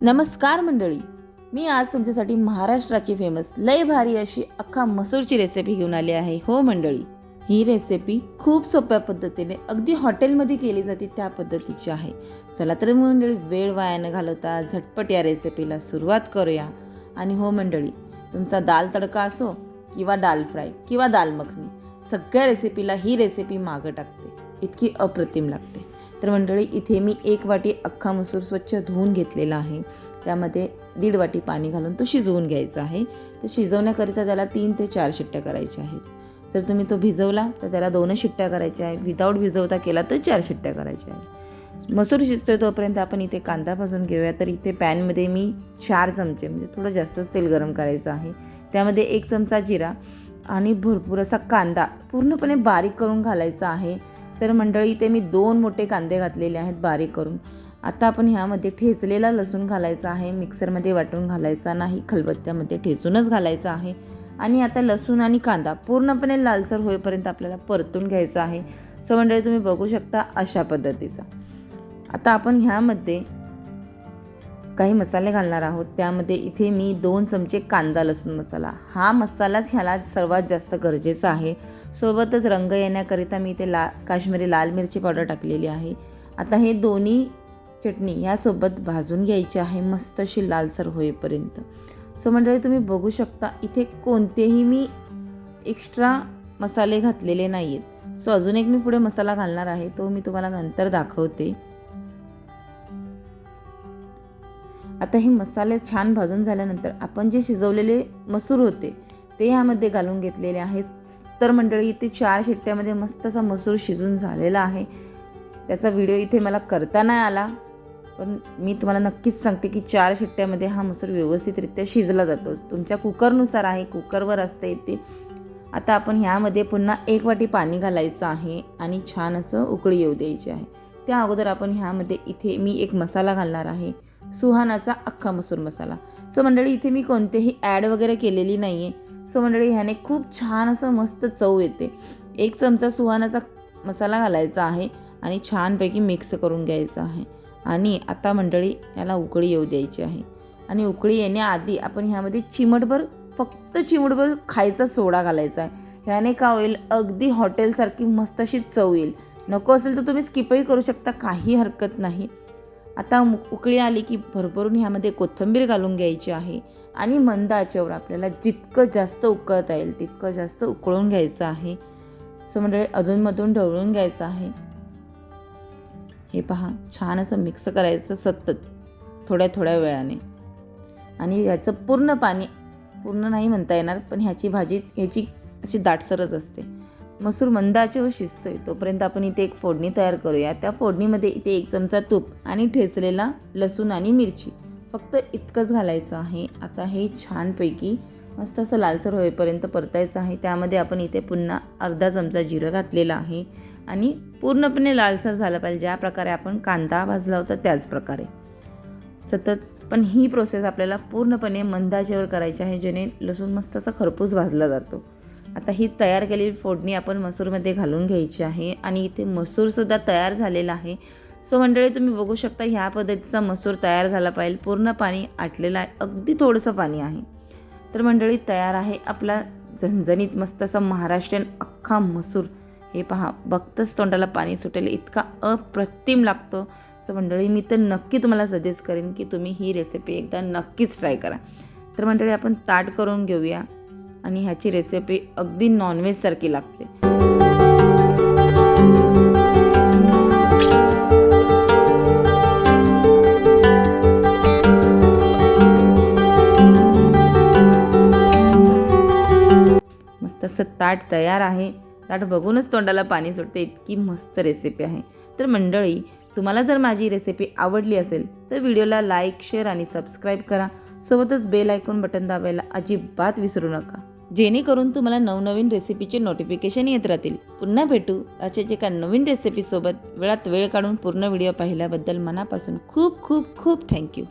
नमस्कार मंडळी, मी आज तुमच्यासाठी महाराष्ट्राची फेमस लय भारी अशी अख्खा मसूरची रेसिपी घेऊन आली आहे. हो मंडळी, ही रेसिपी खूप सोप्या पद्धतीने अगदी हॉटेलमध्ये केली जाते त्या पद्धतीची आहे. चला तर मंडळी, वेळ वाया न घालवता झटपट या रेसिपीला सुरुवात करूया. आणि हो मंडळी, तुमचा दाल तडका असो किंवा दाल फ्राय किंवा दाल मखनी, सगळ्या रेसिपीला ही रेसिपी मागं टाकते, इतकी अप्रतिम लागते. तर मंडळी, इथे मी 1 वाटी अख्खा मसूर स्वच्छ धुवून घेतलेला आहे. त्यामध्ये 1.5 वाटी पाणी घालून तो शिजवून घ्यायचा आहे. तर शिजवण्याकरिता त्याला 3 ते 4 शिट्ट्या करायच्या आहेत. जर तुम्ही तो भिजवला तर त्याला 2 शिट्ट्या करायच्या आहेत. विदाऊट भिजवता केला तर 4 शिट्ट्या करायच्या आहेत. मसूर शिजतोय तोपर्यंत आपण इथे कांदा भाजून घेऊया. तर इथे पॅनमध्ये मी 4 चमचे, म्हणजे थोडं जास्तच तेल गरम करायचं आहे. त्यामध्ये 1 चमचा जिरा आणि भरपूर असा कांदा पूर्णपणे बारीक करून घालायचा आहे. तर मंडळी, इथे मी 2 मोठे कांदे घातलेले आहेत बारीक करून. आता आपण ह्यामध्ये ठेचलेला लसूण घालायचा आहे. मिक्सरमध्ये वाटून घालायचा नाही, खलबत्त्यामध्ये ठेचूनच घालायचा आहे. आणि आता लसूण आणि कांदा पूर्णपणे लालसर होईपर्यंत आपल्याला परतून घ्यायचा आहे. सो मंडळी, तुम्ही बघू शकता अशा पद्धतीचा. आता आपण ह्यामध्ये काही मसाले घालणार आहोत. त्यामध्ये इथे मी 2 चमचे कांदा लसूण मसाला, हा मसालाच ह्याला सर्वात जास्त गरजेचा आहे. सोबतच रंग येण्याकरिता मी इथे काश्मीरी लाल मिरची पावडर टाकलेली आहे. आता हे दोन्ही चटणी ह्यासोबत भाजून घ्यायची आहे मस्त अशी लालसर होईपर्यंत. सो मंडळी, तुम्ही बघू शकता इथे कोणतेही मी एक्स्ट्रा मसाले घातलेले नाही आहेत. सो अजून एक मी पुढे मसाला घालणार आहे, तो मी तुम्हाला नंतर दाखवते. आता हे मसाले छान भाजून झाल्यानंतर आपण जे शिजवलेले मसूर होते ते ह्यामध्ये घालून घेतलेले आहेत. तर मंडळी, इथे 4 शिट्ट्यामध्ये मस्त असा मसूर शिजून झालेला आहे. त्याचा व्हिडिओ इथे मला करता नाही आला, पण मी तुम्हाला नक्कीच सांगते की 4 शिट्ट्यामध्ये हा मसूर व्यवस्थितरित्या शिजला जातो. तुमच्या कुकरनुसार आहे, कुकरवर असते ते. आता आपण ह्यामध्ये पुन्हा 1 वाटी पाणी घालायचं आहे आणि छान असं उकळी येऊ द्यायची आहे. त्या अगोदर आपण ह्यामध्ये इथे मी एक मसाला घालणार आहे, सुहानाचा अख्खा मसूर मसाला. सो मंडळी, इथे मी कोणतेही ॲड वगैरे केलेली नाही आहे. सो मंडळी, ह्याने खूप छान असं मस्त चव येते. 1 चमचा सुहानाचा मसाला घालायचा आहे आणि छानपैकी मिक्स करून घ्यायचं आहे. आणि आता मंडळी, याला उकळी येऊ द्यायची आहे. आणि उकळी येण्याआधी आपण ह्यामध्ये फक्त चिमूटभर खायचा सोडा घालायचा आहे. ह्याने का होईल, अगदी हॉटेलसारखी मस्त अशी चव येईल. नको असेल तर तुम्ही स्किपही करू शकता, काही हरकत नाही. आता उकळी आली की भरभरून ह्यामध्ये कोथिंबीर घालून घ्यायची आहे. आणि मंद आचेवर आपल्याला जितकं जास्त उकळता येईल तितकं जास्त उकळून घ्यायचं आहे. सो मंडळी, अधूनमधून ढवळून घ्यायचं आहे. हे पहा, छान असं मिक्स करायचं सतत थोड्या थोड्या वेळाने. आणि ह्याचं पूर्ण नाही म्हणता येणार, पण ह्याची अशी दाटसरच असते. मसूर मंद आचेवर शिजतोय तोपर्यंत आपण इथे एक फोडणी तयार करूया. त्या फोडणीमध्ये इथे 1 चमचा तूप आणि ठेचलेला लसूण आणि मिरची, फक्त इतकंच घालायचं आहे. आता हे छानपैकी मस्त असं लालसर होईपर्यंत परतायचं आहे. त्यामध्ये आपण इथे पुन्हा अर्धा चमचा जिरं घातलेलं आहे. आणि पूर्णपणे लालसर झालं पाहिजे, ज्या प्रकारे आपण कांदा भाजला होता त्याच प्रकारे सतत. पण ही प्रोसेस आपल्याला पूर्णपणे मंद आचेवर करायची आहे, जेणे लसूण मस्त असा खरपूस भाजला जातो. आता ही तयार केलेली फोडणी आपण मसूरमध्ये घालून घ्यायची आहे. आणि इथे मसूरसुद्धा तयार झालेला आहे. सो मंडळी, तुम्ही बघू शकता ह्या पद्धतीचा मसूर तयार झाला पाहिजे. पूर्ण पाणी आटलेलं आहे, अगदी थोडंसं पाणी आहे. तर मंडळी, तयार आहे आपला झणझणीत मस्त असा महाराष्ट्रीयन अख्खा मसूर. हे पहा, बघतच तोंडाला पाणी सुटेल, इतका अप्रतिम लागतो. सो मंडळी, मी तर नक्की तुम्हाला सजेस्ट करेन की तुम्ही ही रेसिपी एकदा नक्कीच ट्राय करा. तर मंडळी, आपण ताट करून घेऊया. आणि ह्याची रेसिपी अगदी नॉनव्हेजसारखी लागते. मस्त असं ताट तयार आहे. ताट बघूनच तोंडाला पाणी सुटते, इतकी मस्त रेसिपी आहे. तर मंडळी, तुम्हाला जर माझी रेसिपी आवडली असेल तर व्हिडिओला लाईक, शेअर आणि सबस्क्राईब करा. सोबतच बेल आयकॉन बटन दाबायला अजिबात विसरू नका, जेणेकरून तुम्हाला नवनवीन रेसिपीचे नोटिफिकेशन येत राहतील. पुन्हा भेटू अशाच एका नवीन रेसिपीसोबत. वेळात वेळ काढून पूर्ण व्हिडिओ पाहिल्याबद्दल मनापासून खूप खूप खूप थँक्यू.